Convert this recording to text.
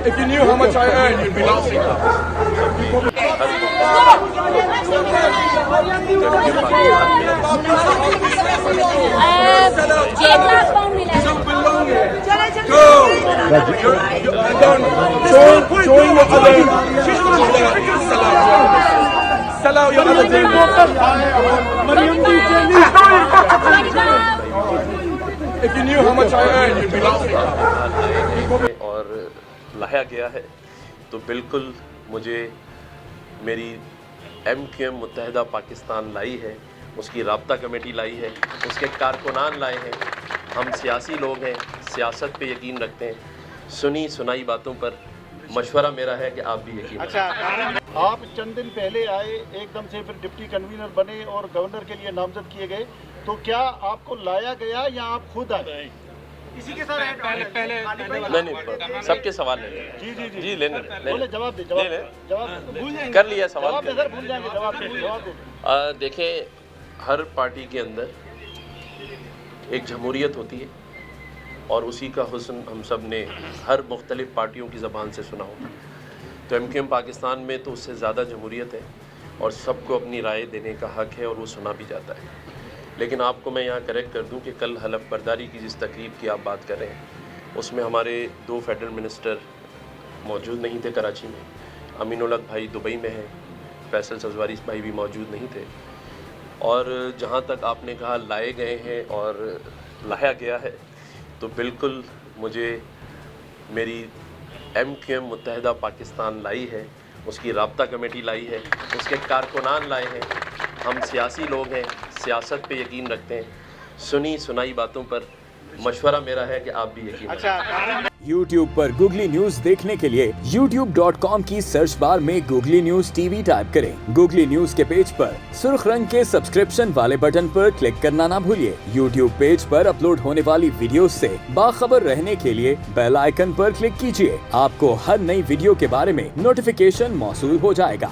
If you knew how much I earn, you'd be laughing. Join your other. Sell out your other team. If you knew how much I earn, you'd be laughing. اور لایا گیا ہے تو بالکل مجھے میری MQM متحدہ پاکستان لائی ہے، اس کی رابطہ کمیٹی لائی ہے، اس کے کارکنان لائے ہیں۔ ہم سیاسی لوگ ہیں، سیاست پہ یقین رکھتے ہیں، سنی سنائی باتوں پر مشورہ میرا ہے کہ آپ بھی یقین رکھیں۔ آپ چند دن پہلے آئے، ایک دم سے پھر ڈپٹی کنوینر بنے اور گورنر کے لیے نامزد کیے گئے، تو کیا آپ کو لایا گیا یا آپ خود آئے؟ اسی کے ساتھ نہیں، سب کے سوال لیں جی لینے جواب دیں، جواب کر لیا سوال۔ بھول جائیں گے، جواب دیں۔ دیکھیں، ہر پارٹی کے اندر ایک جمہوریت ہوتی ہے اور اسی کا حسن ہم سب نے ہر مختلف پارٹیوں کی زبان سے سنا ہوگا۔ تو MQM پاکستان میں تو اس سے زیادہ جمہوریت ہے اور سب کو اپنی رائے دینے کا حق ہے اور وہ سنا بھی جاتا ہے۔ لیکن آپ کو میں یہاں کریکٹ کر دوں کہ کل حلف برداری کی جس تقریب کی آپ بات کر رہے ہیں، اس میں ہمارے 2 فیڈرل منسٹر موجود نہیں تھے کراچی میں، امین الحق بھائی دبئی میں ہیں، فیصل سزواری بھائی بھی موجود نہیں تھے۔ اور جہاں تک آپ نے کہا لائے گئے ہیں اور لایا گیا ہے، تو بالکل مجھے میری MQM متحدہ پاکستان لائی ہے، اس کی رابطہ کمیٹی لائی ہے، اس کے کارکنان لائے ہیں۔ ہم سیاسی لوگ ہیں، سیاست پہ یقین رکھتے ہیں، سنی سنائی باتوں پر مشورہ میرا ہے کہ آپ بھی یقین رکھیں۔ YouTube پر گوگلی نیوز دیکھنے کے لیے youtube.com کی سرچ بار میں گوگلی نیوز TV ٹائپ کریں۔ گوگلی نیوز کے پیج پر سرخ رنگ کے سبسکرپشن والے بٹن پر کلک کرنا نہ بھولیے۔ YouTube پیج پر اپلوڈ ہونے والی ویڈیوز سے باخبر رہنے کے لیے بیل آئیکن پر کلک کیجیے۔ آپ کو ہر نئی ویڈیو کے بارے میں نوٹیفیکیشن موصول ہو جائے گا۔